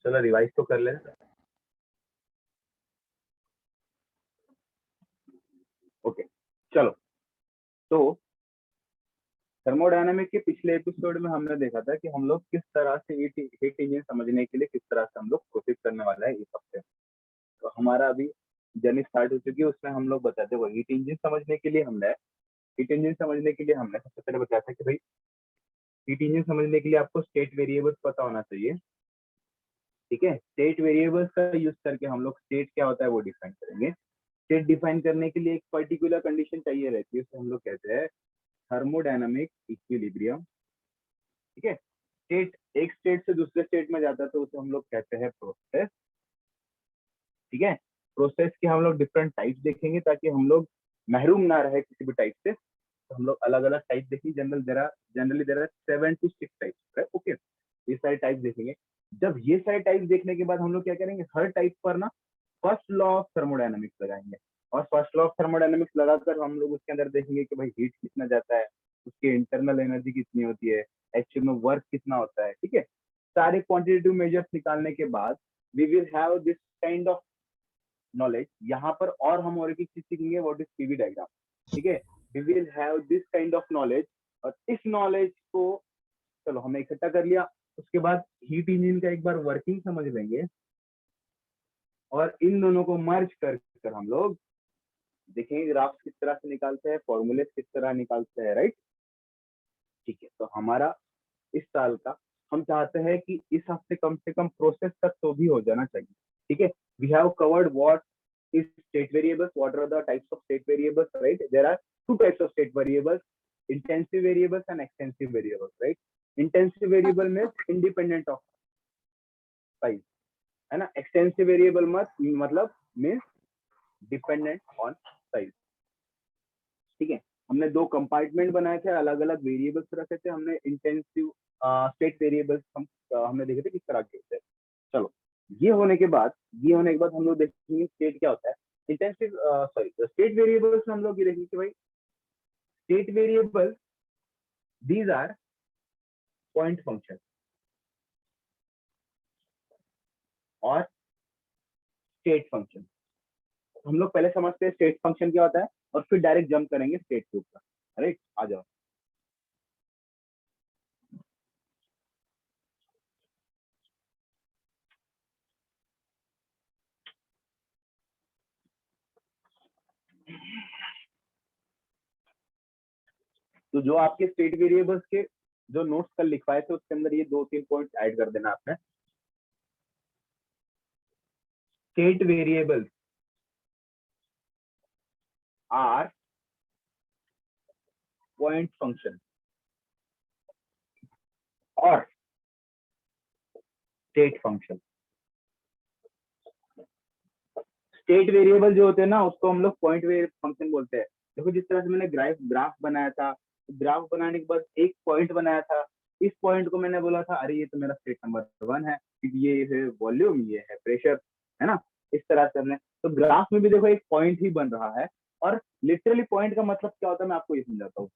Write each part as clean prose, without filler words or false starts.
चलो रिवाइज तो कर ले। ओके चलो, तो थर्मोडायनामिक के पिछले एपिसोड में हमने देखा था कि हम लोग किस तरह से हीट इंजन समझने के लिए किस तरह से हम लोग कोशिश करने वाला है इस हफ्ते। तो हमारा अभी जर्नी स्टार्ट हो चुकी है, उसमें हम लोग बताते हैं हीट इंजन समझने के लिए हमने सबसे पहले बताया था कि भाई हीट इंजन समझने के लिए आपको स्टेट वेरिएबल्स पता होना चाहिए। ठीक है, स्टेट वेरिएबल्स का यूज करके हम लोग स्टेट क्या होता है वो डिफाइन करेंगे। स्टेट डिफाइन करने के लिए एक पर्टिकुलर कंडीशन चाहिए रहती है, उसे हम लोग कहते हैं थर्मोडायनामिक इक्विलिब्रियम। ठीक है, स्टेट एक स्टेट से दूसरे स्टेट में जाता है तो उसे हम लोग कहते हैं प्रोसेस। ठीक है, प्रोसेस के हम लोग डिफरेंट टाइप्स देखेंगे ताकि हम लोग महरूम ना रहे किसी भी टाइप से। तो हम लोग अलग अलग टाइप देखेंगे। Generally there are 7 to 6 types. Okay, ये सारे टाइप देखेंगे। जब ये सारे टाइप देखने के बाद हम लोग क्या करेंगे, हर टाइप पर ना फर्स्ट लॉ ऑफ थर्मोडायनामिक्स लगाएंगे। और फर्स्ट लॉ ऑफ थर्मोडायनामिक्स लगाकर हम लोग उसके अंदर देखेंगे कि भाई हीट कितना जाता है, उसकी इंटरनल एनर्जी कितनी होती है, एक्चुअल में वर्क कितना होता है। ठीक है, सारे क्वांटिटेटिव मेजर्स निकालने के बाद we will have this kind of knowledge. यहाँ पर और हम और एक चीज सीखेंगे, व्हाट इज पीवी डायग्राम। ठीक है, we will have this kind of knowledge. और इस नॉलेज को चलो हमने इकट्ठा कर लिया, उसके बाद हीट इंजन का एक बार वर्किंग समझ लेंगे और इन दोनों को मर्ज कर हम लोग देखेंगे ग्राफ किस तरह से निकालते हैं, फॉर्मूले किस तरह निकालते हैं। राइट, ठीक है। तो हमारा इस साल का हम चाहते हैं कि इस हफ्ते कम से कम प्रोसेस तक तो भी हो जाना चाहिए। ठीक है, we have covered what is state variables, what are the types of state variables, right? There are two types of state variables, intensive variables and extensive variables, right? Intensive variable means independent of size, है ना। extensive variable मतलब means dependent on size। ठीक है, हमने दो compartment बनाए थे, अलग अलग वेरिएबल्स रखे थे। हमने इंटेंसिव स्टेट वेरिएबल्स हमने देखे थे किस तरह के थे। चलो, ये होने के बाद हम लोग देखेंगे स्टेट क्या होता है। इंटेंसिव स्टेट वेरिएबल्स में हम लोग ये देखेंगे कि भाई state variable these are point function और स्टेट फंक्शन। हम लोग पहले समझते हैं स्टेट फंक्शन क्या होता है और फिर डायरेक्ट जंप करेंगे स्टेट के ऊपर। राइट, आ जाओ। तो जो आपके स्टेट वेरिएबल्स के जो नोट्स कल लिखवाए थे उसके अंदर ये 2-3 पॉइंट्स ऐड कर देना आपने। State variables are point function और स्टेट फंक्शन। स्टेट वेरिएबल जो होते हैं ना उसको हम लोग पॉइंट फंक्शन बोलते हैं। देखो जिस तरह से मैंने ग्राफ बनाया था, ग्राफ बनाने के बाद एक पॉइंट बनाया था, इस पॉइंट को मैंने बोला था अरे ये तो मेरा स्टेट नंबर 1 है, ये है वॉल्यूम, ये है प्रेशर, है ना। इस तरह से हमने, तो ग्राफ में भी देखो एक पॉइंट ही बन रहा है। और लिटरली पॉइंट का मतलब क्या होता है मैं आपको ये समझाता हूँ।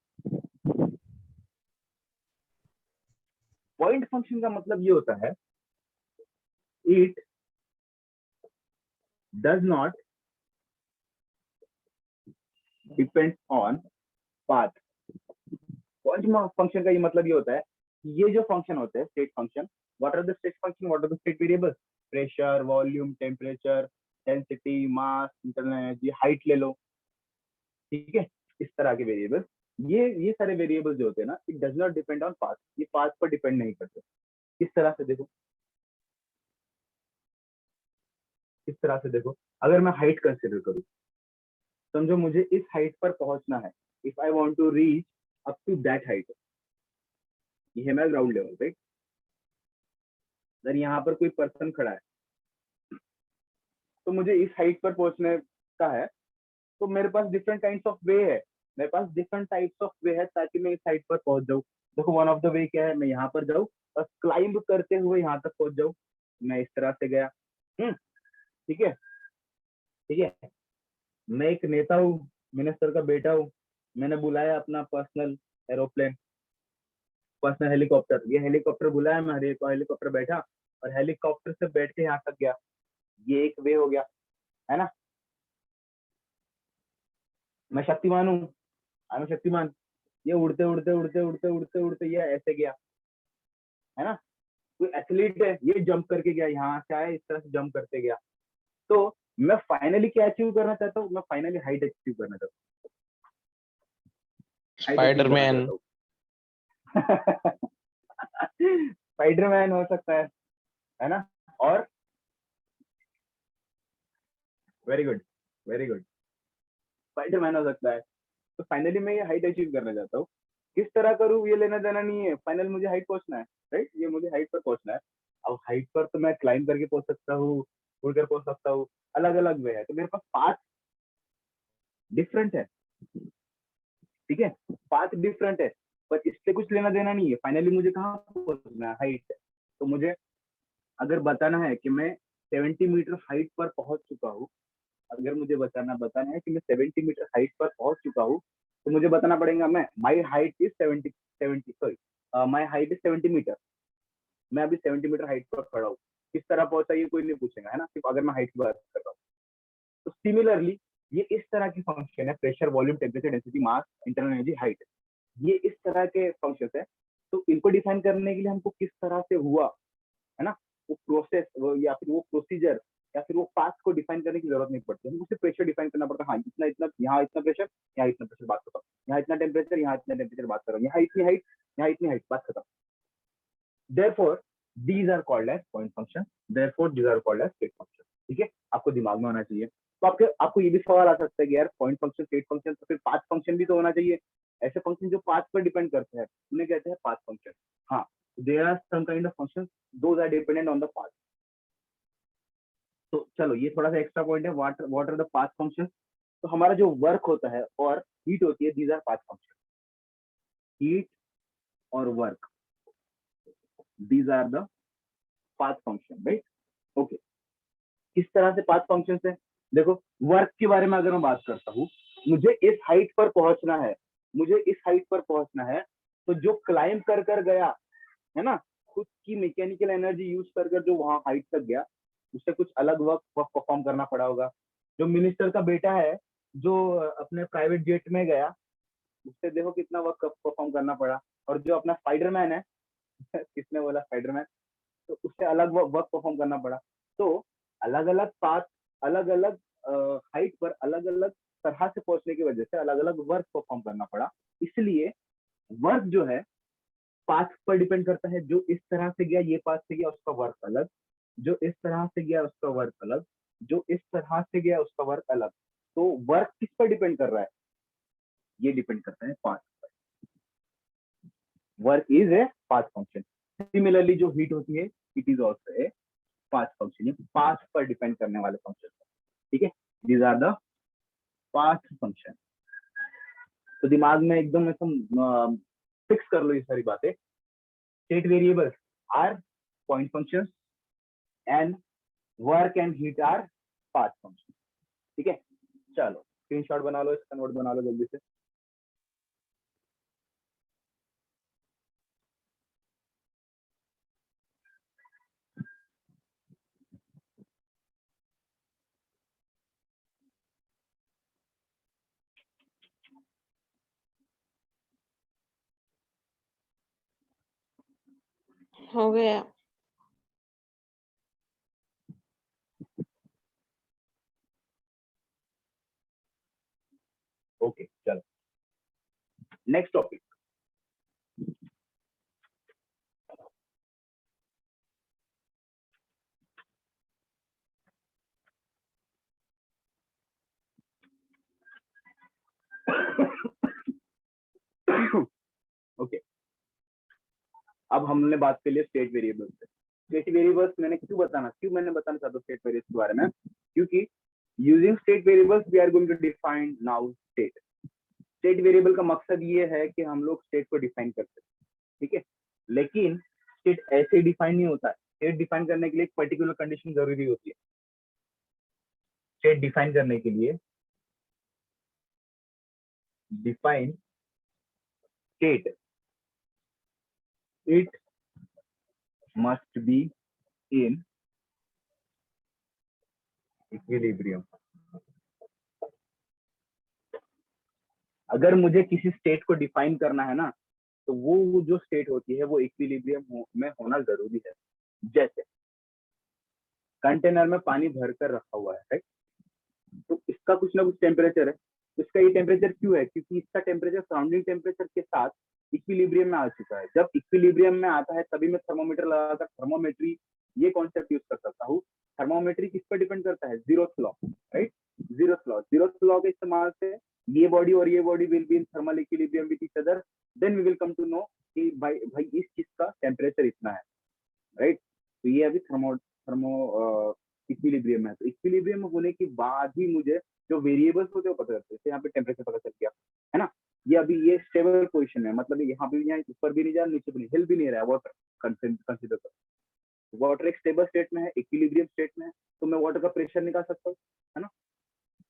पॉइंट फंक्शन का मतलब ये होता है, it does not depend on path. Point function का ये मतलब ये होता है कि ये जो फंक्शन होते हैं state function, what are the state function, what are the state variables, pressure, volume, temperature, density, mass, internal energy, height ले लो। ठीक है, इस तरह के वेरिएबल्स, ये सारे वेरिएबल्स जो होते हैं ना, it does not depend on path, ये पाथ पर डिपेंड नहीं करते। किस तरह से देखो, इस तरह से देखो, अगर मैं हाइट कंसिडर करूँ, समझो मुझे इस हाइट पर पहुंचना है। If I want to reach up to that height, ये है मेरा ग्राउंड लेवल। राइट, अगर यहाँ पर कोई पर्सन खड़ा है तो मुझे इस हाइट पर पहुंचने का है, तो मेरे पास डिफरेंट काइंड्स ऑफ वे है, मेरे पास डिफरेंट टाइप्स ऑफ वे है ताकि मैं इस हाइट पर पहुंच जाऊँ। देखो वन ऑफ द वे क्या है, मैं यहाँ पर जाऊँ और क्लाइंब करते हुए यहाँ तक पहुंच जाऊँ। मैं इस तरह से गया। ठीक है, ठीक है, मैं एक नेता हूँ, मिनिस्टर का बेटा हूँ, मैंने बुलाया अपना पर्सनल एरोप्लेन, पर्सनल हेलीकॉप्टर, ये हेलीकॉप्टर बुलाया, मैं हेलीकॉप्टर बैठा और हेलीकॉप्टर से बैठ के यहाँ तक गया, ये एक वे हो गया, है ना। मैं शक्तिमान हूँ, आई एम शक्तिमान, ये उड़ते उड़ते उड़ते उड़ते उड़ते उड़ते ये ऐसे गया, है ना। कोई एथलीट है, ये जंप करके गया, यहाँ से आया, इस तरह से जंप करते गया। तो मैं फाइनली क्या अचीव करना चाहता हूँ, मैं फाइनली हाइट अचीव करना चाहता हूँ, हाइट अचीव करना स्पाइडरमैन। चाहता हूँ। स्पाइडरमैन हो सकता है ना। और very good, very good, Spiderman हो सकता है। तो फाइनली मैं ये हाइट अचीव करना चाहता हूँ। किस तरह करूँ ये लेना देना नहीं है, फाइनल मुझे हाइट पहुंचना है, राइट। ये मुझे हाइट पर पहुंचना है। अब हाइट पर तो मैं क्लाइम करके पहुंच सकता हूँ, उड़कर पहुंच सकता हूँ, अलग अलग वे है। तो मेरे पास पाथ डिफरेंट है, ठीक है, पाथ डिफरेंट है, पर इससे कुछ लेना देना नहीं है। फाइनली मुझे कहाँ पहुंचना है, हाइट। तो मुझे अगर बताना है कि मैं 70 मीटर हाइट पर पहुंच चुका हूँ, अगर मुझे बताना है कि मैं 70 मीटर हाइट पर पहुंच चुका हूँ, तो मुझे बताना पड़ेगा मैं my height is 70 sorry my height is 70 metre. मैं अभी 70 मीटर हाइट पर खड़ा हूँ। किस तरह पहुंचा ये कोई नहीं पूछेगा, है ना, सिर्फ अगर मैं हाइट की बात कर रहा हूँ। तो सिमिलरली ये इस तरह की फंक्शन है, pressure, volume, temperature, density, mass, internal energy, height, ये इस तरह के फंक्शन है। तो इनको डिफाइन करने के लिए हमको किस तरह से हुआ, है ना, वो प्रोसेस या फिर वो प्रोसीजर या फिर वो पाथ को डिफाइन करने की जरूरत नहीं पड़ती, हमको सिर्फ प्रेशर डिफाइन करना पड़ता है। हाँ, इतना इतना, यहाँ इतना प्रेशर, यहाँ इतना प्रेशर, बात खत्म। यहाँ इतना टेम्परेचर, यहाँ इतना टेम्परेचर, बात करो। यहाँ इतनी हाइट, यहाँ इतनी हाइट, बात खत्म। Therefore these are called as point function, therefore these are called as state function। ठीक है, आपको दिमाग में होना चाहिए। तो आपको ये भी सवाल आ सकता है कि यार पॉइंट फंक्शन, स्टेट फंक्शन, तो फिर पाथ फंक्शन भी तो होना चाहिए। ऐसे फंक्शन जो पाथ पर डिपेंड करते हैं उन्हें कहते हैं पाथ फंक्शन। हाँ, there are some kind of functions those are dependent on the path. तो चलो ये थोड़ा सा एक्स्ट्रा पॉइंट है, what are the path functions. तो हमारा जो वर्क होता है और हीट होती है, these are path function. Heat और work, these are the path function, right. Okay, किस तरह से पाथ फंक्शन है, देखो। वर्क के बारे में अगर मैं बात करता हूँ, मुझे इस हाइट पर पहुंचना है, मुझे इस हाइट पर पहुंचना है। तो जो क्लाइम कर कर गया, है ना, खुद की मैकेनिकल एनर्जी यूज कर कर जो वहां हाइट तक गया, उससे कुछ अलग वर्क परफॉर्म करना पड़ा होगा। जो मिनिस्टर का बेटा है, जो अपने प्राइवेट जेट में गया, उससे देखो कितना वर्क परफॉर्म करना पड़ा। और जो अपना स्पाइडरमैन है, किसने बोला स्पाइडरमैन, तो उससे अलग वर्क परफॉर्म करना पड़ा। तो अलग अलग पाथ, अलग अलग हाइट पर अलग अलग तरह से पहुंचने की वजह से अलग अलग वर्क परफॉर्म करना पड़ा। इसलिए वर्क जो है पाथ पर डिपेंड करता है। जो इस तरह से गया, ये पाथ से गया, उसका वर्क अलग। जो इस तरह से गया उसका वर्क अलग। जो इस तरह से गया उसका वर्क अलग। तो वर्क किस पर डिपेंड कर रहा है, ये डिपेंड करता है पाथ पर। Work is a path function. Similarly जो हीट होती है, it is also a path function. ये पाथ पर डिपेंड करने वाले फंक्शन, ठीक है। These are the path function. तो दिमाग में एकदम एकदम फिक्स कर लो ये सारी बातें। State variables are point functions and work and heat are path function, ठीक है। चलो स्क्रीनशॉट बना लो, इसका नोट बना लो जल्दी से। हो गया। ओके चलो, नेक्स्ट टॉपिक। ओके, अब हमने बात कर ली स्टेट वेरिएबल्स से। स्टेट वेरिएबल्स मैंने बताना चाहता हूँ स्टेट वेरिएबल्स के बारे में, क्योंकि using state variables we are going to define now state. State variable का मकसद ये है कि हम लोग स्टेट को डिफाइन कर सकते हैं, ठीक है। लेकिन स्टेट ऐसे डिफाइन नहीं होता है। स्टेट डिफाइन करने के लिए एक पर्टिकुलर कंडीशन जरूरी होती है। स्टेट डिफाइन करने के लिए, define state, it must be in equilibrium. अगर मुझे किसी स्टेट को डिफाइन करना है ना, तो वो जो स्टेट होती है वो इक्विलिब्रियम में होना जरूरी है। जैसे कंटेनर में पानी भरकर रखा हुआ है, राइट, तो इसका कुछ ना कुछ टेम्परेचर है। तो इसका ये टेम्परेचर क्यों है? क्योंकि इसका टेम्परेचर सराउंडिंग टेम्परेचर के साथ इक्विलिब्रियम में आ चुका है। जब इक्विलिब्रियम में आता है तभी मैं थर्मोमीटर लगाकर थर्मोमेट्री ये कॉन्सेप्ट यूज कर सकता हूँ। थर्मोमेट्री किस पर डिपेंड करता है? Zeroth law, right. Zeroth law के इस्तेमाल से ये बॉडी और ये body will be in thermal equilibrium with each other, then we will come to know कि भाई भाई इस चीज का टेम्परेचर इतना है, राइट। तो ये अभी थर्मो थर्मो इक्विलिब्रियम में है। तो इक्विलिब्रियम में होने के बाद ही मुझे जो वेरिएबल्स होते हैं वो पता चलते हैं। यहाँ पे टेम्परेचर पता चल गया, है ना। ये अभी ये स्टेबल पोजीशन में, मतलब यहाँ पे यहाँ ऊपर भी नहीं जा रहा, नीचे भी नहीं, हिल भी नहीं रहा है। वाटर कंसिडर कर, वाटर एक स्टेबल स्टेट में है, इक्विलिब्रियम स्टेट में है, तो मैं वाटर का प्रेशर निकाल सकता हूँ, है ना।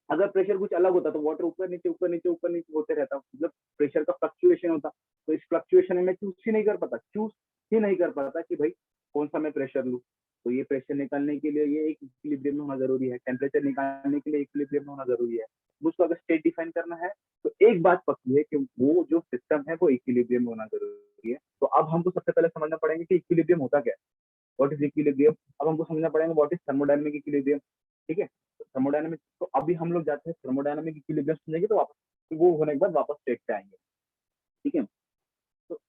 अगर प्रेशर कुछ अलग होता तो वाटर ऊपर नीचे होते रहता, मतलब प्रेशर का फ्लक्चुएशन होता। तो इस फ्लक्चुएशन में मैं चूज ही नहीं कर पाता कि भाई कौन सा मैं प्रेशर लूँ। तो ये प्रेशर निकालने के लिए ये एक इक्विलिब्रियम में होना जरूरी है, टेम्परेचर निकालने के लिए इक्विलिब्रियम में होना जरूरी है। मुझको अगर स्टेट डिफाइन करना है तो एक बात पक्की है कि वो जो सिस्टम है वो इक्विलिब्रियम में होना जरूरी है। तो अब हमको सबसे पहले समझना पड़ेगा कि इक्विलिब्रियम होता क्या है, व्हाट इज इक्विलिब्रियम। अब हमको समझना पड़ेगा व्हाट इज थर्मोडायनेमिक इक्विलिब्रियम, ठीक है। थर्मोडायनेमिक, तो अभी हम लोग जाते हैं थर्मोडायनेमिक इक्विलिब्रियम समझेंगे, तो वापस तो वो होने के बाद वापस स्टेट पे आएंगे, ठीक है। तो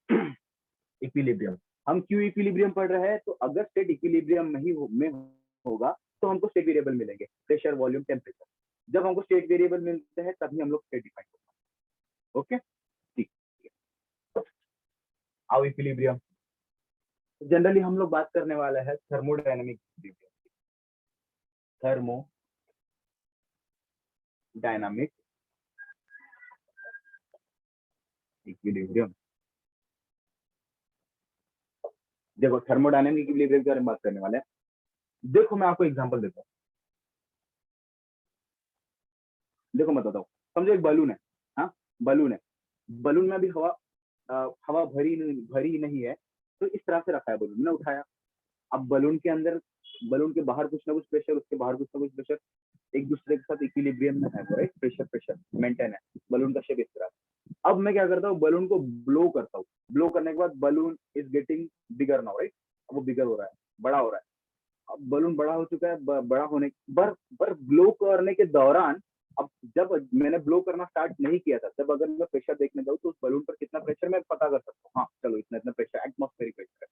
इक्विलिब्रियम, हम क्यों इक्विलिब्रियम पढ़ रहे हैं? तो अगर स्टेट इक्विलिब्रियम में ही में होगा तो हमको स्टेट वेरिएबल मिलेंगे, प्रेशर, वॉल्यूम, टेम्परेचर। जब हमको स्टेट वेरिएबल मिलते हैं तभी हम लोग स्टेट डिफाइन करते हैं, ओके, ठीक है। आओ इक्विलिब्रियम, जनरली हम लोग बात करने वाला है थर्मोडायनेमिक इक्विलिब्रियम, थर्मोडायनामिक इक्विलिब्रियम। देखो थर्मोडायनेमिक इक्विलिब्रियम के बारे में बात करने वाले हैं। देखो मैं आपको एग्जांपल देता हूँ, देखो मैं बताता हूँ। समझो एक बलून है, हाँ, बलून है, बलून में भी हवा हवा भरी नहीं है, तो इस तरह से रखा है बलून, मैंने उठाया। अब बलून के अंदर, बलून के बाहर कुछ ना कुछ प्रेशर, उसके बाहर कुछ ना कुछ प्रेशर, एक दूसरे के साथ इक्विलिब्रियम में है, राइट, प्रेशर प्रेशर मेंटेन है, बलून का शेप इस तरह। अब मैं क्या करता हूँ, बलून को ब्लो करता हूँ। ब्लो करने के बाद balloon is getting bigger now, right, अब वो बिगर हो रहा है, बड़ा हो रहा है। अब बलून बड़ा हो चुका है, बड़ा होने पर ब्लो करने के दौरान, अब जब मैंने ब्लो करना स्टार्ट नहीं किया था, तब अगर मैं प्रेशर देखने जाऊँ तो उस बलून पर कितना प्रेशर मैं पता कर सकता हूँ, हाँ चलो इतना इतना प्रेशर, एटमॉस्फेरिक प्रेशर है।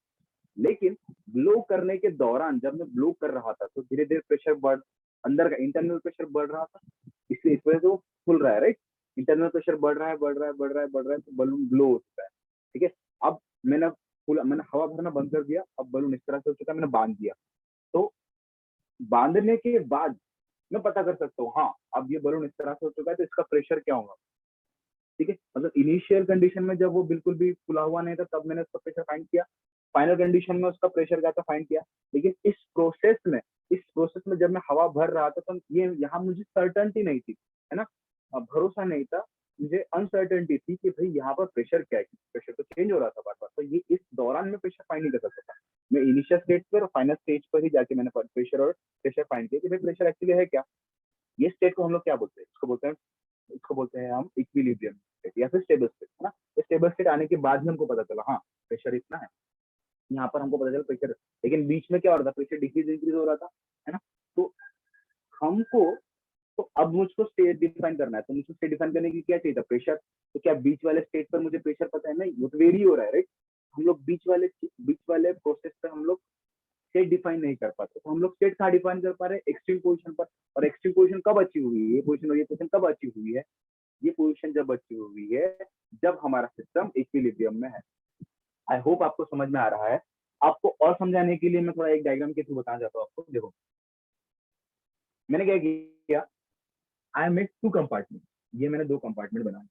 लेकिन ब्लो करने के दौरान जब मैं ब्लो कर रहा था तो धीरे धीरे प्रेशर बढ़, अंदर का इंटरनल प्रेशर बढ़ रहा था, इसलिए इस वजह से वो फुल रहा है, राइट। इंटरनल प्रेशर बढ़ रहा है, तो बलून ब्लो हो चुका है, ठीक है। अब मैंने हवा भरना बंद कर दिया, अब बलून इस तरह से हो चुका है, मैंने बांध दिया। तो बांधने के बाद मैं पता कर सकता हूँ, हाँ अब ये बलून इस तरह से हो चुका है तो इसका प्रेशर क्या होगा, ठीक है। मतलब इनिशियल कंडीशन में जब वो बिल्कुल भी खुला हुआ नहीं था तब मैंने उसका प्रेशर फाइंड किया, फाइनल कंडीशन में उसका प्रेशर क्या था फाइंड किया। लेकिन इस प्रोसेस में जब मैं हवा भर रहा था तो ये यहाँ मुझे सर्टेनिटी नहीं थी, है ना, भरोसा नहीं था, मुझे अनसर्टेनिटी थी कि भाई यहाँ पर प्रेशर क्या है, प्रेशर तो चेंज हो रहा था बार बार। तो ये इस दौरान में प्रेशर फाइंड नहीं कर सकता था, मैं इनिशियल स्टेज पर और फाइनल स्टेज पर ही जाके मैंने प्रेशर और प्रेशर फाइंड किया कि भाई प्रेशर एक्चुअली है क्या। ये स्टेट को हम लोग क्या बोलते हैं, इसको बोलते हैं हम इक्विलिब्रियम स्टेट या फिर स्टेबल स्टेट, है ना। तो स्टेबल स्टेट आने के बाद ही हमको पता चला, हाँ प्रेशर इतना है, यहाँ पर हमको पता चला प्रेशर। लेकिन बीच में क्या हो रहा था, प्रेशर डिक्रीज इंक्रीज हो रहा था, है ना। तो हमको, तो अब मुझको स्टेट डिफाइन करना है, तो मुझको स्टेट डिफाइन करने के लिए क्या चाहिए था, प्रेशर। तो क्या बीच वाले स्टेट पर मुझे प्रेशर पता है? नहीं, वो तो वेरी हो रहा है, राइट। हम लोग बीच वाले प्रोसेस पे हम लोग स्टेट डिफाइन नहीं कर पाते, तो हम लोग स्टेट कहाँ डिफाइन कर पा रहे हैं, एक्सट्रीम पोजीशन पर। और एक्सट्रीम पोजीशन कब अचीव हुई है, ये पोजीशन और ये पोजीशन कब अचीव हुई है, ये पोजीशन जब अचीव हुई है जब हमारा सिस्टम इक्विलिब्रियम में है। आई होप आपको समझ में आ रहा है। आपको और समझाने के लिए मैं थोड़ा एक डायग्राम के थ्रू बताना चाहता हूँ आपको। देखो मैंने क्या किया, आई मेड 2 कंपार्टमेंट, ये मैंने 2 कंपार्टमेंट बनाए।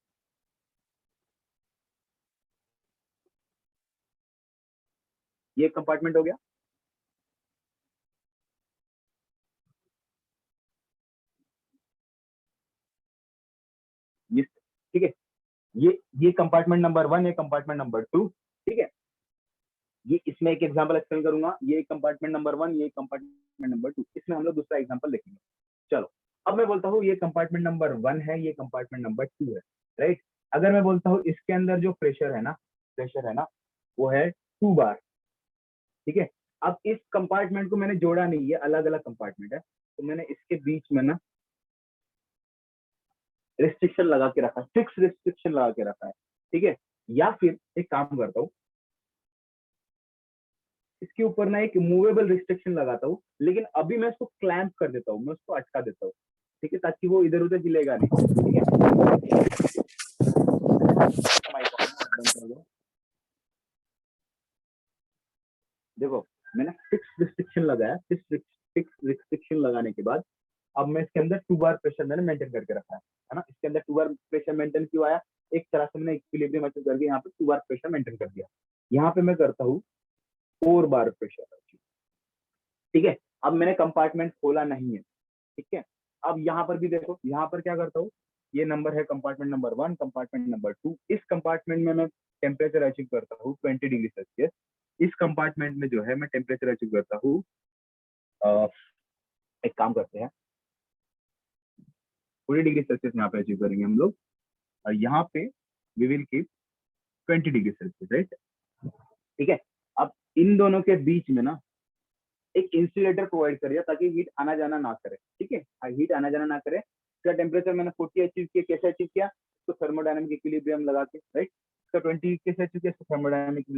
ये कंपार्टमेंट हो गया, ये ठीक है। ये कंपार्टमेंट नंबर 1, ये कंपार्टमेंट नंबर 2, ठीक है। ये इसमें एक एग्जांपल एक्सप्लेन करूंगा, ये कंपार्टमेंट नंबर 1, ये कंपार्टमेंट नंबर 2, इसमें हम लोग दूसरा एग्जांपल लिखेंगे। चलो अब मैं बोलता हूँ ये कंपार्टमेंट नंबर 1 है, ये कंपार्टमेंट नंबर 2 है, राइट। अगर मैं बोलता हूँ इसके अंदर जो प्रेशर है ना वो है 2 बार, ठीक है। अब इस कंपार्टमेंट को मैंने जोड़ा नहीं, ये अलग अलग कंपार्टमेंट है, तो मैंने इसके बीच में ना रिस्ट्रिक्शन लगा के रखा है, फिक्स रिस्ट्रिक्शन लगा के रखा है, ठीक है। या फिर एक काम करता हूँ, इसके ऊपर ना एक मूवेबल रिस्ट्रिक्शन लगाता हूँ, लेकिन अभी मैं उसको क्लैंप कर देता हूँ, मैं उसको अटका देता हूँ, ठीक है, ताकि वो इधर उधर हिलेगा नहीं, ठीक है। देखो मैंने फिक्स रिस्ट्रिक्शन लगाया, फिक्स रिस्ट्रिक्शन लगाने के बाद अब मैं इसके अंदर 2 बार प्रेशर मैंने मेंटेन करके रखा है ना। इसके अंदर 2 बार प्रेशर मेंटेन क्यों आया, एक तरह से मैंने इक्विलिब्रियम अचीव करके यहाँ पे 2 बार प्रेशर मेंटेन कर दिया। यहाँ पे मैं करता हूँ 4 बार प्रेशर, ठीक है। अब मैंने कंपार्टमेंट खोला नहीं है, ठीक है। अब यहाँ पर भी देखो, यहाँ पर क्या करता हूँ, ये नंबर है कंपार्टमेंट नंबर 1, कंपार्टमेंट नंबर 2। इस कंपार्टमेंट में मैं टेम्परेचर अचीव करता हूँ 20 डिग्री सेल्सियस। इस कंपार्टमेंट में जो है मैं टेम्परेचर अचीव करता हूँ, एक काम करते हैं 40 डिग्री सेल्सियस यहाँ पे अचीव करेंगे हम लोग, और यहाँ पे we will keep 20 degree Celsius, right, ठीक है। अब इन दोनों के बीच में ना एक इंसुलेटर प्रोवाइड करिए ताकि हीट आना जाना ना करे, ठीक है, हीट आना जाना ना करे। इसका टेम्परेचर मैंने 40 अचीव किया, कैसे अचीव किया, तो थर्मोडायनेमिक इक्विलिब्रियम लगा के, राइट। इसका 20 कैसे अचीव किया, थर्मोडायनेमिक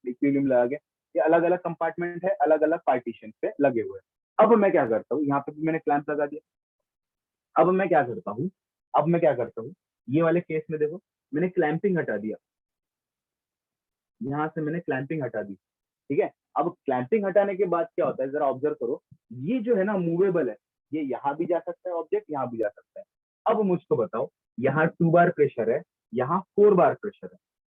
इक्विलिब्रियम लगा के। ये अलग अलग कंपार्टमेंट है, अलग अलग पार्टीशन पे लगे हुए हैं। अब मैं क्या करता हूँ, यहाँ पे भी मैंने क्लैंप लगा दिया। अब मैं क्या करता हूँ, ये वाले केस में देखो मैंने क्लैंपिंग हटा दिया, यहाँ से मैंने क्लैंपिंग हटा दी, ठीक है। अब क्लैंपिंग हटाने के बाद क्या होता है, जरा ऑब्जर्व करो, ये जो है ना मूवेबल है, ये यहाँ भी जा सकता है ऑब्जेक्ट, यहाँ भी जा सकता है। अब मुझको बताओ, यहाँ 2 बार प्रेशर है, यहाँ 4 बार प्रेशर है,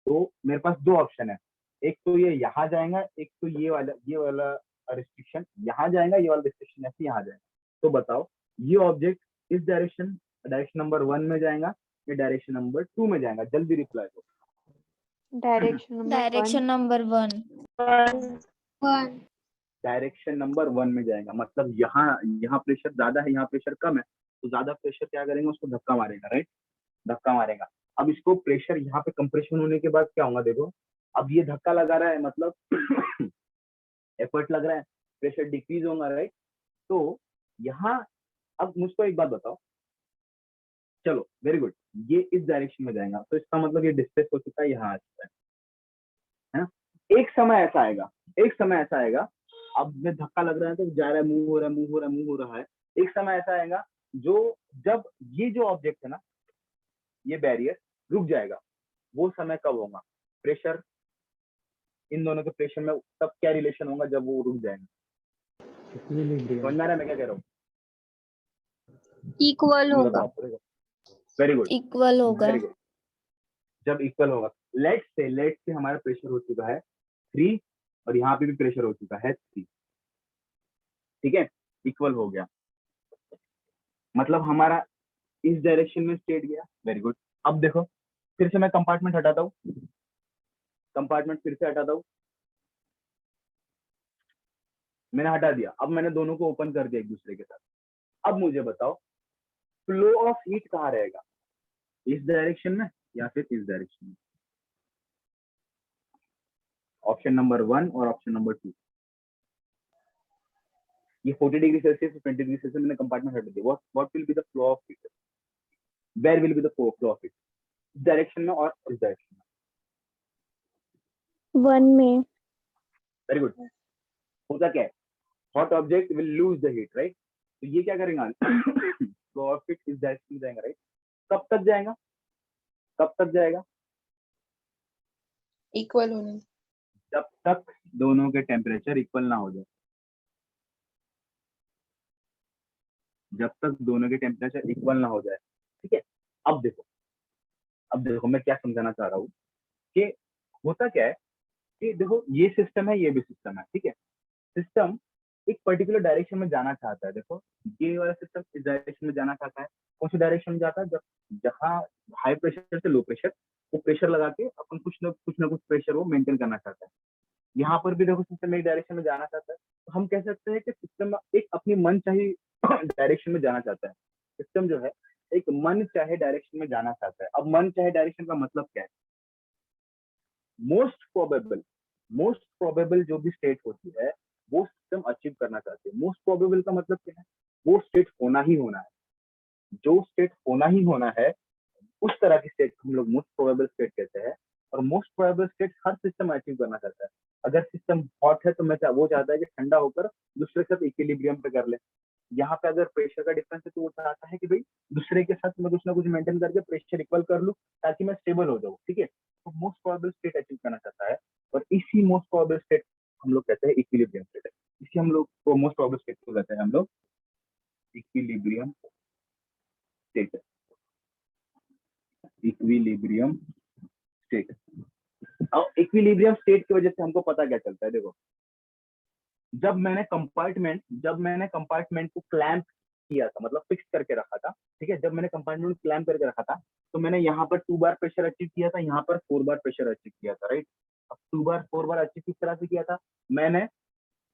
तो मेरे पास 2 ऑप्शन है, एक तो ये यहाँ जाएगा, एक तो ये वाला रिस्ट्रिक्शन यहाँ जाएगा, ये वाला रिस्ट्रिक्शन ऐसे यहाँ जाएगा। तो बताओ ये ऑब्जेक्ट इस डायरेक्शन नंबर 1 में जाएगा या डायरेक्शन नंबर 2 में जाएगा, जल्दी रिप्लाई दो। Direction number 1। डायरेक्शन नंबर 1 में जाएगा, मतलब यहाँ यहाँ प्रेशर ज्यादा है, यहाँ प्रेशर कम है, तो ज्यादा प्रेशर क्या करेंगे, उसको धक्का मारेगा, राइट, धक्का मारेगा। अब इसको प्रेशर यहाँ पे कंप्रेशन होने के बाद क्या होगा, देखो अब ये धक्का लगा रहा है, मतलब एफर्ट लग रहा है, प्रेशर डिक्रीज होगा, राइट। तो यहाँ अब मुझको एक बात बताओ, चलो वेरी गुड, ये इस डायरेक्शन में जाएगा, तो इसका मतलब ये डिस्प्लेस हो चुका है, यहाँ आ चुका है ना। एक समय ऐसा आएगा, अब में धक्का लग रहा है तो जा रहा है, मूव हो रहा है, मूव हो रहा है। एक समय ऐसा आएगा जो जब ये जो ऑब्जेक्ट है ना, ये बैरियर रुक जाएगा, वो समय कब होगा, प्रेशर, इन दोनों के प्रेशर में तब क्या रिलेशन होगा, जब वो रुक जाएंगे। समझ में आ रहा है मैं क्या कह रहा हूँ, इक्वल होगा, वेरी गुड, इक्वल होगा। वेरी गुड, जब इक्वल होगा। लेट से हमारा प्रेशर हो चुका है 3, और यहाँ पे भी प्रेशर हो चुका है 3, ठीक है, इक्वल हो गया, मतलब हमारा इस डायरेक्शन में स्टेट गया, वेरी गुड। अब देखो फिर से मैं कंपार्टमेंट हटाता हूँ, मैंने हटा दिया, अब मैंने दोनों को ओपन कर दिया एक दूसरे के साथ। अब मुझे बताओ फ्लो ऑफ हीट कहाँ रहेगा, इस डायरेक्शन में या फिर इस डायरेक्शन में, ऑप्शन नंबर 1 और ऑप्शन नंबर 2। ये 40 डिग्री सेल्सियस 20 डिग्री सेल्सियस मैंने कंपार्टमेंट हटा दिया, what will be the flow of heat, where will be the flow of heat, इस डायरेक्शन में और इस डायरेक्शन में, 1 में। Very good. होता क्या है, hot object will lose the heat, right, तो ये क्या करेगा, फ्लो ऑफ हीट इस डायरेक्शन में जाएगा, राइट। कब तक जाएगा, इक्वल होने, जब तक दोनों के टेम्परेचर इक्वल ना हो जाए, ठीक है। अब देखो मैं क्या समझाना चाह रहा हूँ कि होता क्या है कि देखो ये सिस्टम है, ये भी सिस्टम है, ठीक है। सिस्टम एक पर्टिकुलर डायरेक्शन में जाना चाहता है, देखो ये वाला सिस्टम इस डायरेक्शन में जाना चाहता है, कौन सी डायरेक्शन में जाता है, जब जहाँ हाई प्रेशर से लो प्रेशर, वो प्रेशर लगा के अपन कुछ ना कुछ प्रेशर वो मेंटेन करना चाहता है। यहाँ पर भी देखो सिस्टम एक डायरेक्शन में जाना चाहता है, तो हम कह सकते हैं कि सिस्टम एक अपनी मन चाही डायरेक्शन में जाना चाहता है। सिस्टम जो है एक मन चाहे डायरेक्शन में जाना चाहता है। अब मन चाहे डायरेक्शन का मतलब क्या है? मोस्ट प्रोबेबल जो भी स्टेट होती है वो सिस्टम अचीव करना चाहते हैं। मोस्ट प्रोबेबल का मतलब क्या है? वो स्टेट होना ही होना है। जो स्टेट होना ही होना है उस तरह की स्टेट को हम लोग मोस्ट प्रोबेबल स्टेट कहते हैं। और मोस्ट प्रोबेबल स्टेट हर सिस्टम अचीव करना चाहता है। अगर सिस्टम हॉट है तो मैं वो चाहता है कि ठंडा होकर दूसरे के साथ इक्विलिब्रियम पे कर ले। यहाँ पे अगर प्रेशर का डिफरेंस है तो वो चाहता है कि भाई दूसरे के साथ मैं कुछ ना कुछ मेंटेन करके प्रेशर इक्वल कर लूं ताकि मैं स्टेबल हो जाऊं। ठीक है, तो मोस्ट प्रोबेबल स्टेट अचीव करना चाहता है। और इसी मोस्ट प्रोबेबल स्टेट हम लोग कहते हैं इक्विलिब्रियम स्टेट। इसी हम लोग को मोस्ट प्रोबेबल स्टेट को कहते हैं हम लोग इक्विलिब्रियम स्टेट। Equilibrium state. अब इक्विलिब्रियम स्टेट की वजह से हमको पता क्या चलता है? देखो, जब मैंने कंपार्टमेंट को क्लैंप किया था, मतलब फिक्स करके रखा था, ठीक है, जब मैंने कंपार्टमेंट को क्लैंप करके रखा था तो मैंने यहाँ पर 2 बार प्रेशर अचीव किया था, यहाँ पर 4 बार प्रेशर अचीव किया था, राइट। अब 2 बार 4 बार अचीव किस तरह से किया था? मैंने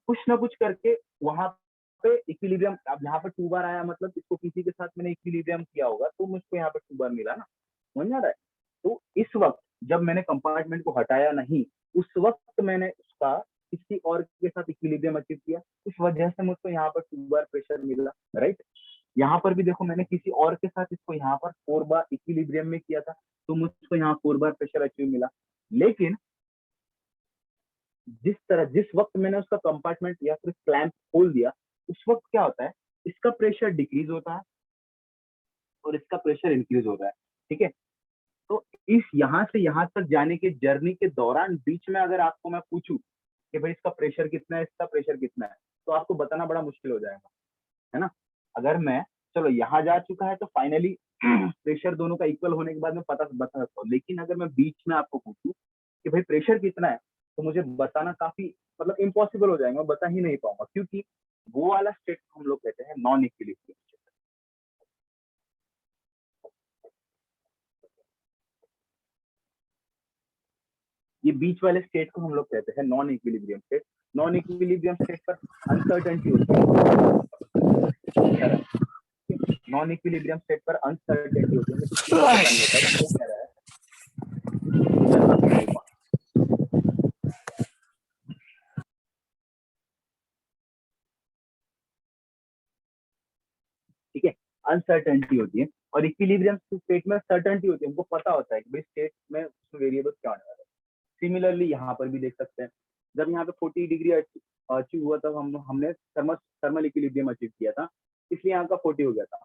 कुछ ना कुछ करके वहां पे इक्विलिब्रियम। अब यहाँ पर 2 बार आया मतलब इसको किसी के साथ मैंने इक्विलिब्रियम किया होगा तो मुझको यहाँ पर 2 बार मिला ना, समझ आ रहा है? तो इस वक्त जब मैंने कंपार्टमेंट को हटाया नहीं, उस वक्त मैंने उसका किसी और के साथ इक्विलिब्रियम अचीव किया, उस वजह से मुझको यहाँ पर 2 बार प्रेशर मिला, राइट। यहाँ पर भी देखो मैंने किसी और के साथ इसको यहाँ पर 4 बार इक्विलिब्रियम में किया था तो मुझको यहाँ 4 बार प्रेशर अचीव मिला। लेकिन जिस वक्त मैंने उसका कंपार्टमेंट या फिर क्लैंप खोल दिया उस वक्त क्या होता है? इसका प्रेशर डिक्रीज होता है और इसका प्रेशर इंक्रीज होता है, ठीक है। तो इस यहाँ से यहाँ तक जाने के जर्नी के दौरान बीच में अगर आपको मैं पूछूं कि भाई इसका प्रेशर कितना है, इसका प्रेशर कितना है, तो आपको बताना बड़ा मुश्किल हो जाएगा, है ना। अगर मैं चलो यहाँ जा चुका है तो फाइनली प्रेशर दोनों का इक्वल होने के बाद में पता बता सकता हूँ। लेकिन अगर मैं बीच में आपको पूछूं कि भाई प्रेशर कितना है तो मुझे बताना काफी मतलब इम्पॉसिबल हो जाएगा, मैं बता ही नहीं पाऊंगा, क्योंकि वो वाला स्टेट हम लोग कहते हैं नॉन इक्विलिब्रियम स्टेट। ये बीच वाले स्टेट को हम लोग कहते हैं non equilibrium state. Non equilibrium state पर अनसर्टेनिटी होती है। नॉन इक्विलिब्रियम स्टेट पर अनसर्टेनिटी होती है, कुछ पता नहीं होता कि वो कह रहा है। ठीक है, अनसर्टेनिटी होती है। और इक्विलिब्रियम स्टेट में सर्टेनिटी होती है, हमको पता होता है कि भाई स्टेट में वेरिएबल्स क्या होने वाले हैं। सिमिलरली यहाँ पर भी देख सकते हैं, जब यहाँ पे 40 डिग्री अचीव हुआ तब हमने थर्मल इक्विलिब्रियम अचीव किया था, इसलिए यहाँ का 40 हो गया था।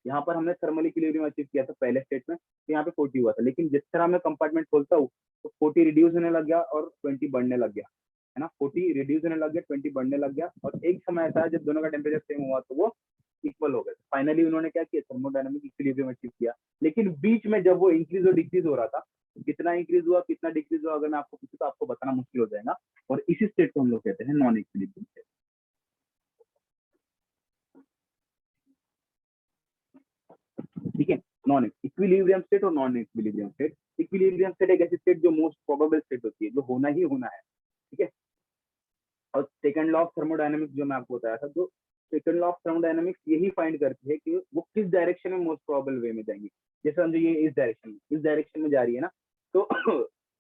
यहाँ पर हमने थर्मल इक्विलिब्रियम अचीव किया था पहले स्टेट में, तो यहाँ पे 40 हुआ था। लेकिन जिस तरह मैं कंपार्टमेंट खोलता हूँ तो 40 रिड्यूस होने लग गया और 20 बढ़ने लग गया, है ना। 40 रिड्यूस होने लग गया, 20 बढ़ने लग गया, और एक समय ऐसा है जब दोनों का टेम्परेचर सेम हुआ तो वो इक्वल हो गए। फाइनली उन्होंने क्या किया? थर्मोडायनामिक इक्विलिब्रियम अचीव किया। लेकिन बीच में जब वो इंक्रीज और डिक्रीज हो रहा था, कितना इंक्रीज हुआ कितना डिक्रीज हुआ अगर मैं आपको पूछूं तो आपको बताना मुश्किल हो जाएगा। और इसी स्टेट को हम लोग कहते हैं नॉन इक्विलिब्रियम स्टेट। ठीक है, नॉन इक्विलिब्रियम स्टेट और non equilibrium state. Equilibrium state एक ऐसी स्टेट जो मोस्ट प्रोबेबल स्टेट होती है, जो होना ही होना है, ठीक है। और सेकंड लॉ ऑफ थर्मोडायनेमिक्स जो मैं आपको बताया था, तो सेकंड लॉ ऑफ थर्मोडायनेमिक्स यही फाइंड करती है कि वो किस डायरेक्शन में मोस्ट प्रोबेबल वे में जाएंगे। जैसे समझो ये इस डायरेक्शन में जा रही है ना, तो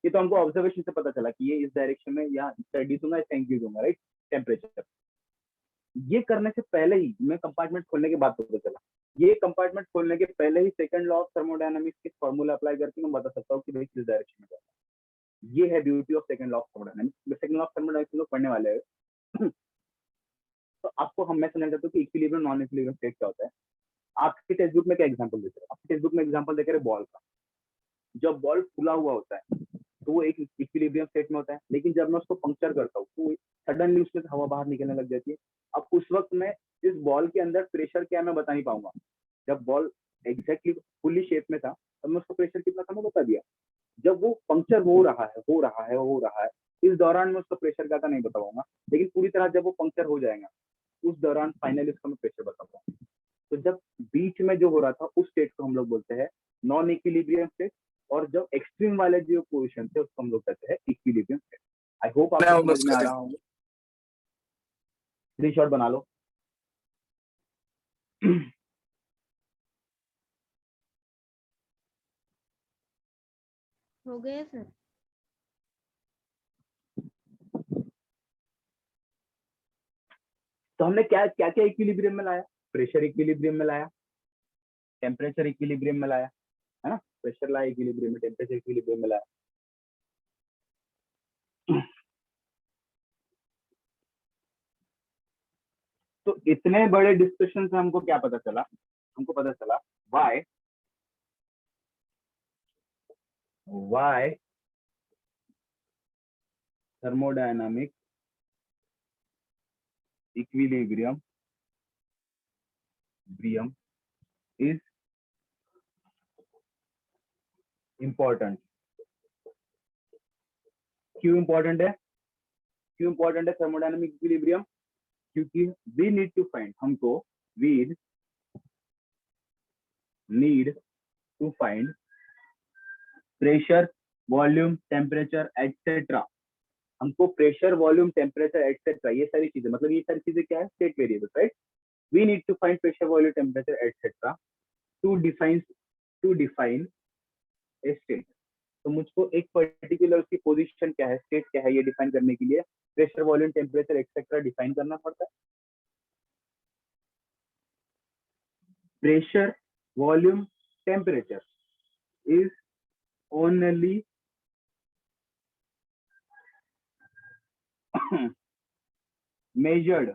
ये तो हमको ऑब्जर्वेशन से पता चला कि ये इस डायरेक्शन में यहाँ रिड्यूस होगा, इसका इंक्रीज होगा, राइट, टेम्परेचर। ये करने से पहले ही मैं कंपार्टमेंट खोलने के बाद पता चला, ये कंपार्टमेंट खोलने के पहले ही सेकंड लॉ ऑफ थर्मोडायनामिक्स के फॉर्मूला अप्लाई करके मैं बता सकता हूँ कि भाई किस डायरेक्शन में जाना है। ये है beauty of second law of thermodynamics. Second law of thermodynamics लोग पढ़ने वाले हैं। तो आपको मैं समझना चाहता हूँ कि इक्विलिब्रियम नॉन इक्विलिब्रियम स्टेट क्या होता है। आपके टेक्स्ट बुक में क्या एग्जांपल देते हैं? आपके टेक्स्ट बुक में एग्जांपल देकर बॉल का, जब बॉल फुला हुआ होता है तो वो एक इक्विलिब्रियम स्टेट में होता है। लेकिन जब मैं उसको पंक्चर करता हूँ तो सडनली उसमें से हवा बाहर निकलने लग जाती है। अब उस वक्त में इस बॉल के अंदर प्रेशर क्या मैं बता नहीं पाऊंगा। जब बॉल एग्जैक्टली फुल्ली शेप में था तब मैं उसको प्रेशर कितना था मैं बता दिया। जब वो पंक्चर हो रहा है इस दौरान मैं उसका प्रेशर क्या था नहीं बता पाऊंगा। लेकिन पूरी तरह जब वो पंक्चर हो जाएगा उस दौरान फाइनली उसका मैं प्रेशर बता पाऊंगा। तो जब बीच में जो हो रहा था उस स्टेट को हम लोग बोलते हैं नॉन इक्विलिब्रियम स्टेट, और जब एक्सट्रीम वाले जो पोजिशन थे उसको हम लोग कहते हैं equilibrium state. I I hope आपको समझ में आ रहा होगा। स्क्रीनशॉट बना लो। हो गया सर। तो हमने क्या क्या क्या इक्विलिब्रियम में लाया? प्रेशर इक्विलिब्रियम में लाया, टेम्परेचर इक्विलिब्रियम में लाया, है ना? प्रेशर लाया इक्विलिब्रियम में, टेम्परेचर इक्विलिब्रियम में लाया। तो इतने बड़े डिस्कशन से हमको क्या पता चला? हमको पता चला why thermodynamic equilibrium is important। क्यों इंपॉर्टेंट है? क्यों इंपॉर्टेंट है थर्मोडायनामिक इक्विलिब्रियम? क्योंकि वी नीड टू फाइंड, हमको we need to find pressure, volume, temperature etcetera. हमको प्रेशर, वॉल्यूम, टेम्परेचर एटसेट्रा, ये सारी चीजें, मतलब ये सारी चीजें क्या है? State variables, right? We need to find pressure, volume, temperature etcetera to define a state. तो मुझको एक पर्टिकुलर उसकी पोजीशन क्या है, स्टेट क्या है, ये डिफाइन करने के लिए pressure, volume, temperature etcetera define करना पड़ता है। Pressure, volume, temperature is only measured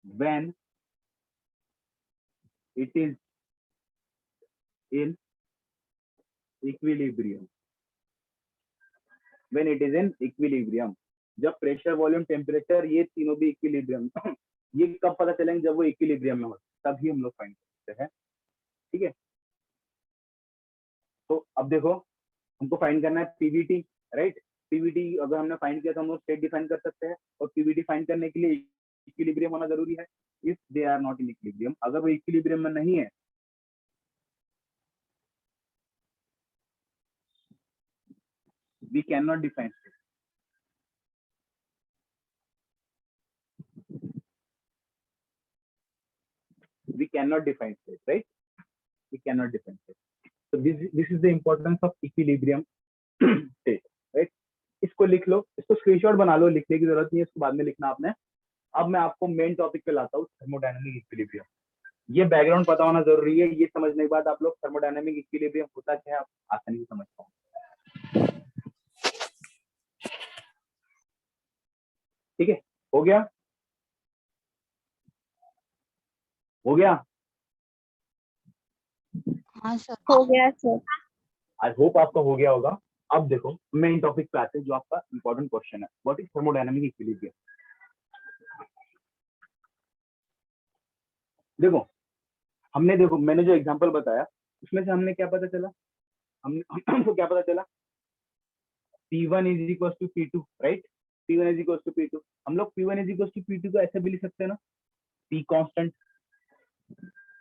when it is in equilibrium। when it is in equilibrium, जब प्रेशर, वॉल्यूम, टेम्परेचर ये तीनों भी इक्विलिब्रियम ये कब पता चलेंगे? जब वो इक्विलिब्रियम में हो, तभी हम लोग फाइंड करते हैं। ठीक है, तो अब देखो हमको फाइंड करना है पीवीटी, राइट? पीवीटी अगर हमने फाइंड किया तो हम लोग स्टेट डिफाइन कर सकते हैं, और पीवीटी फाइंड करने के लिए इक्विलिब्रियम होना जरूरी है। If they are not in equilibrium, अगर वो इक्विलिब्रियम में नहीं है, we can not define state. We cannot define state, right? We cannot define state. So this is the importance of equilibrium state, right? इसको लिख लो, इसको स्क्रीनशॉट बना लो, लिखने की जरूरत नहीं है, इसको बाद में लिखना आपने। अब मैं आपको मेन टॉपिक पे लाता हूँ, थर्मोडायनामिक इक्विलिब्रियम। ये बैकग्राउंड पता होना जरूरी है। ये समझने के बाद आप लोग थर्मोडायनामिक इक्विलिब्रियम होता क्या है आप आसानी से समझ पाओ। ठीक है, हो गया? हो गया? हाँ सर। हो गया सर। आई होप आपका हो गया होगा। अब देखो मेन टॉपिक पे आते हैं, जो आपका इंपॉर्टेंट क्वेश्चन है, व्हाट इज थर्मोडायनामिक इक्विलिब्रियम। देखो हमने, देखो मैंने जो एग्जांपल बताया उसमें से हमने क्या पता चला? हमको क्या पता चला? P1 is equal to P2, right? P1 is equal to P2। हम लोग P1 is equal to P2 को ऐसे भी लिख सकते हैं ना, P कांस्टेंट।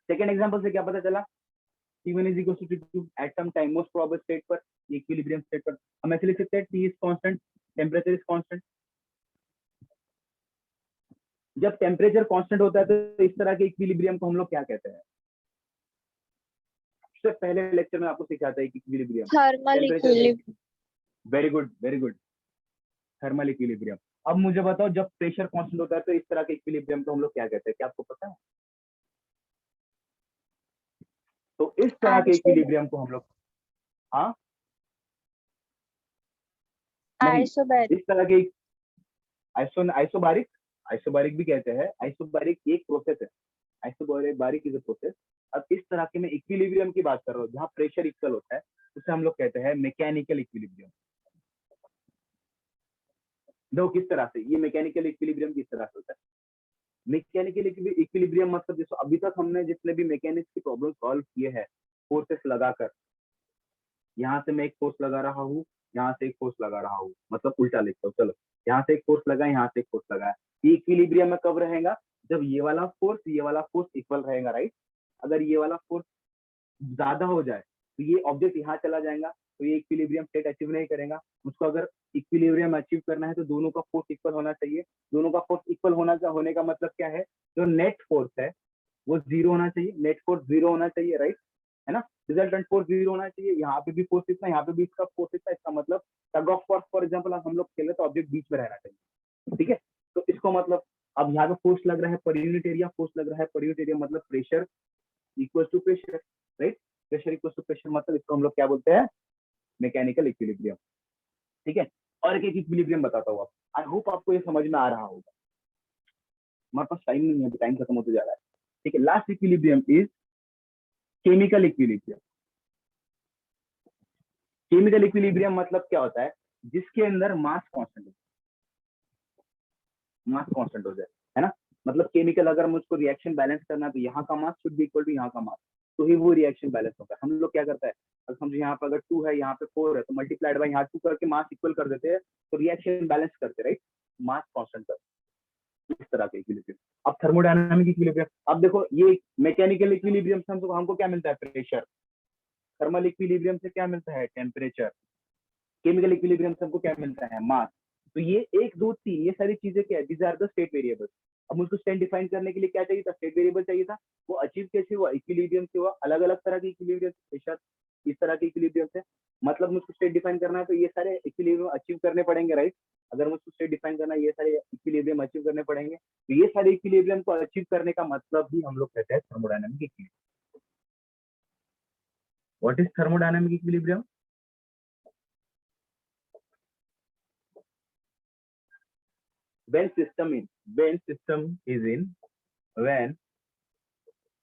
सेकंड एग्जांपल से क्या पता चला? T1 is equal to T2 at some time most probable state पर, इक्विलिब्रियम स्टेट पर हम ऐसे लिख सकते हैं, T is constant, temperature is constant. जब टेम्परेचर कांस्टेंट होता है तो इस तरह के इक्विलिब्रियम को हम लोग क्या कहते हैं? सबसे पहले लेक्चर में आपको सिखाता है equilibrium, thermal equilibrium. Very good, very good, thermal equilibrium. अब मुझे बताओ, जब प्रेशर कांस्टेंट होता है तो इस तरह के इक्विलिब्रियम को हम लोग क्या कहते हैं? क्या आपको पता है? तो इस तरह के इक्विलिब्रियम को हम लोग, हाँ नहीं, इस तरह के आइसोबारिक, आइसोबारिक भी कहते हैं। आइसोबारिक एक प्रोसेस है, आइसोबारिक इज अ प्रोसेस। अब इस तरह के मैं इक्विलिब्रियम की बात कर रहा हूँ जहाँ प्रेशर इक्वल होता है, उसे हम लोग कहते हैं मैकेनिकल इक्विलिब्रियम। देखो किस तरह से ये मैकेनिकल इक्विलिब्रियम किस तरह से होता है। मैकेनिकल इक्विलिब्रियम मतलब जैसे अभी तक हमने जितने भी मैकेनिक्स की प्रॉब्लम सॉल्व किए हैं, फोर्सेस लगाकर, यहाँ से मैं एक फोर्स लगा रहा हूँ, यहाँ से एक फोर्स लगा रहा हूँ, मतलब उल्टा लिखता हूँ, चलो यहाँ से एक फोर्स लगा, यहाँ से एक फोर्स लगा। ये इक्विलिब्रियम में कब रहेगा? जब ये वाला फोर्स इक्वल रहेगा, राइट? अगर ये वाला फोर्स ज्यादा हो जाए तो ये ऑब्जेक्ट यहाँ चला जाएगा, तो ये इक्विलिब्रियम स्टेट अचीव नहीं करेगा। उसको अगर इक्विलिब्रियम अचीव करना है तो दोनों का फोर्स इक्वल होना चाहिए। दोनों का फोर्स इक्वल होने का मतलब क्या है, जो नेट फोर्स है वो जीरो होना चाहिए, नेट फोर्स जीरो होना चाहिए, राइट, है ना। रिजल्टेंट फोर्स जीरो होना चाहिए, यहाँ पे भी फोर्स इतना, यहाँ पे भी इसका फोर्स इतना, इसका मतलब tug of force for example हम लोग खेले तो ऑब्जेक्ट बीच में रहना चाहिए, ठीक है। तो इसको मतलब अब यहाँ पे फोर्स लग रहा है पर यूनिट एरिया, फोर्स लग रहा है पर यूनिट एरिया मतलब pressure equal to pressure, right. Pressure equal to pressure मतलब इसको हम लोग क्या बोलते हैं, मैकेनिकल इक्विलिब्रियम, ठीक है। और एक इक्विलिब्रियम बताता हूँ, आई होप आपको ये समझ में आ रहा होगा। हमारे पास टाइम नहीं है, टाइम खत्म होते जा रहा है, ठीक है। Last equilibrium is chemical equilibrium. Chemical equilibrium मतलब क्या होता है, जिसके अंदर मास कांस्टेंट हो, मास कांस्टेंट हो जाए, है ना। मतलब केमिकल अगर मुझको रिएक्शन बैलेंस करना है तो यहाँ का मास शुड बी इक्वल टू यहाँ का मास, तो ही वो रिएक्शन बैलेंस होगा। हम लोग क्या करता है, अगर समझो यहाँ पर अगर 2 है यहाँ पे 4 है तो मल्टीप्लाइड बाय यहाँ 2 करके मास इक्वल कर देते हैं, तो रिएक्शन बैलेंस करते, राइट, मास कांस्टेंट कर, इस तरह के इक्विलिब्रियम। अब थर्मोडायनामिक इक्विलिब्रियम, अब देखो ये मैकेनिकल इक्विलिब्रियम से हमको क्या मिलता है, प्रेशर। थर्मल इक्विलिब्रियम से क्या मिलता है, टेम्परेचर। केमिकल इक्विलिब्रियम से हमको क्या मिलता है, मास। तो ये 1 2 3 ये सारी चीजें क्या है, these are the state variables. अब मुझको स्टेट डिफाइन करने के लिए क्या चाहिए था, स्टेट वेरिएबल चाहिए था। वो अचीव कैसे हुआ, इक्विलिब्रियम से हुआ। अलग अलग तरह के इक्विलिब्रियम, प्रेशर इस तरह के इक्विलिब्रियम से, मतलब मुझको स्टेट डिफाइन करना है तो ये सारे इक्विलिब्रियम अचीव करने पड़ेंगे, राइट। अगर मुझको स्टेट डिफाइन करना है ये सारे इक्विलिब्रियम अचीव करने पड़ेंगे, तो ये सारे इक्विलिब्रियम को अचीव करने का मतलब ही हम लोग कहते हैं thermodynamic equilibrium. What is thermodynamic equilibrium? when system is when system is in when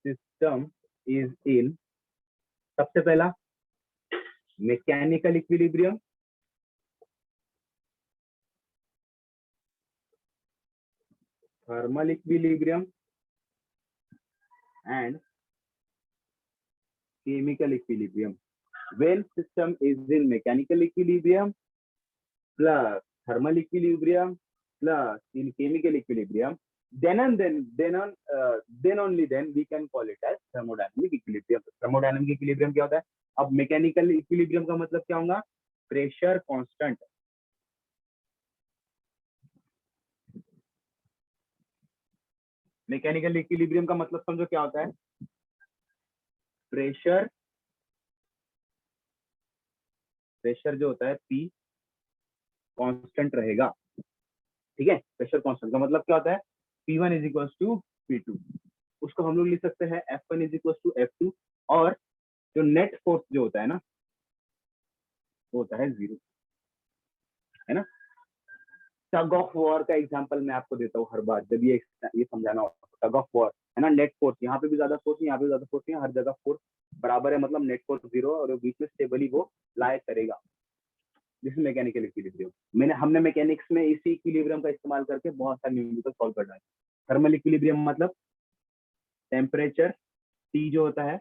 system is in सबसे पहला mechanical equilibrium, thermal equilibrium and chemical equilibrium. when system is in mechanical equilibrium plus thermal equilibrium plus in chemical equilibrium, then only then we can call it as thermodynamic equilibrium। thermodynamic equilibrium क्या होता है, अब mechanical equilibrium का मतलब क्या होगा, pressure constant. Mechanical equilibrium का मतलब समझो क्या होता है, प्रेशर जो होता है P कांस्टेंट रहेगा, ठीक है। प्रेशर कांस्टेंट का मतलब क्या होता है, P1 is equal to P2। उसको हम लोग लिख सकते हैं F1 is equal to F2। और जो नेट फोर्स जो होता है ना, वो होता है 0, है ना। टग ऑफ वॉर का एग्जांपल मैं आपको देता हूँ हर बार जब ये समझाना होता है। टग ऑफ वॉर है ना, नेट फोर्स, यहाँ पे भी ज्यादा फोर्स है, यहाँ पे ज्यादा फोर्स है, हर जगह फोर्स बराबर है, मतलब नेट फोर्स 0 और बीच में स्टेबली वो लाई करेगा। This mechanical equilibrium. हमने मैकेनिक्स में इसी इक्विलिब्रियम का इस्तेमाल करके बहुत सारे न्यूमेरिकल सॉल्व करना है। थर्मल इक्विलिब्रियम मतलब टेम्परेचर T जो होता है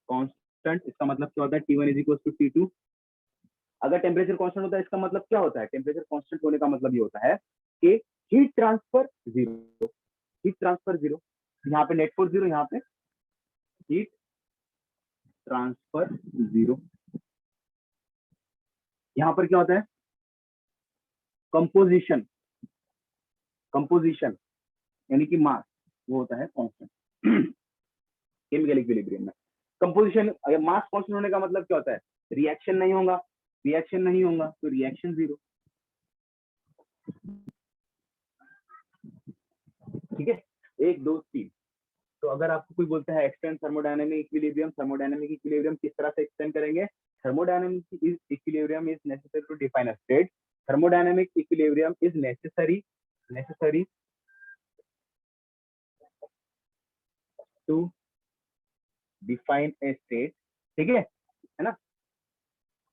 कांस्टेंट, इसका मतलब क्या होता है, T1 is equal to T2। अगर टेम्परेचर कांस्टेंट होता है इसका मतलब क्या होता है, टेम्परेचर कांस्टेंट होने का मतलब ये होता है कि हीट ट्रांसफर 0, हीट ट्रांसफर 0, यहाँ पे नेट फोर्स 0, यहाँ पे हीट ट्रांसफर 0। यहाँ पर क्या होता है, कंपोजिशन यानी कि मास, वो होता है कांस्टेंट। केमिकल इक्विलिब्रियम में कंपोजिशन, मास कांस्टेंट होने का मतलब क्या होता है, रिएक्शन नहीं होगा, तो रिएक्शन 0, ठीक है। 1 2 3। तो अगर आपको कोई बोलता है एक्सटेंड थर्मोडायनामिक इक्विलिब्रियम किस तरह से एक्सटेंड करेंगे, thermodynamic equilibrium is necessary to define a state. Thermodynamic equilibrium is necessary to define a state, ठीक है ना।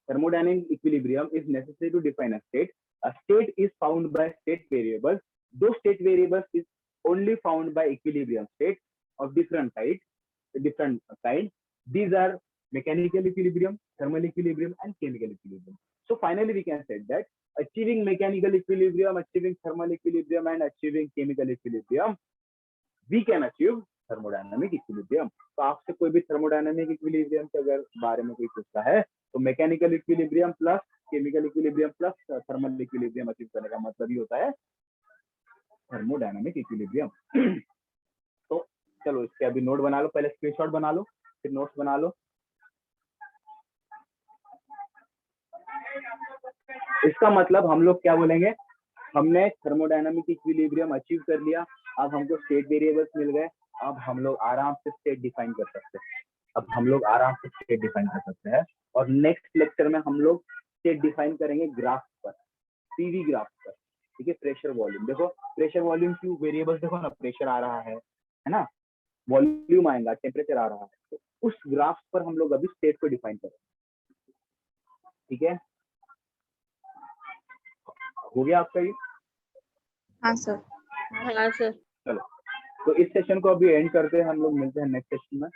thermodynamic equilibrium is necessary to define a state. A state is found by state variables. Those state variables is only found by equilibrium states of different kind. These are mechanical equilibrium, thermal equilibrium, and chemical equilibrium. So finally, we can say that achieving mechanical equilibrium, achieving thermal equilibrium, and achieving chemical equilibrium, we can achieve thermodynamic equilibrium. तो आपसे कोई भी thermodynamic equilibrium के अगर बारे में कोई पूछता है तो mechanical equilibrium plus chemical equilibrium plus thermal equilibrium achieve करने का मतलब ही होता है थर्मोडायनामिक इक्विलिब्रियम। तो चलो इसके अभी नोट बना लो, पहले स्क्रीनशॉट बना लो फिर नोट्स बना लो। इसका मतलब हम लोग क्या बोलेंगे, हमने थर्मोडायनामिक इक्विलिब्रियम अचीव कर लिया, अब हमको स्टेट वेरिएबल्स मिल गए, अब हम लोग आराम से स्टेट डिफाइन कर सकते हैं। अब हम लोग आराम से स्टेट डिफाइन कर सकते हैं और नेक्स्ट लेक्चर में हम लोग स्टेट डिफाइन करेंगे ग्राफ पर, पीवी ग्राफ पर। ठीक है, प्रेशर वॉल्यूम, देखो प्रेशर वॉल्यूम की वेरिएबल्स देखो ना, प्रेशर आ रहा है ना, वॉल्यूम आएगा, टेम्परेचर आ रहा है, तो उस ग्राफ पर हम लोग अभी स्टेट को डिफाइन करेंगे। ठीक है, हो गया आपका ये? हाँ सर। हाँ सर। चलो तो इस सेशन को अभी एंड करते हैं, हम लोग मिलते हैं नेक्स्ट सेशन में।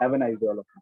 Have a nice day all of you.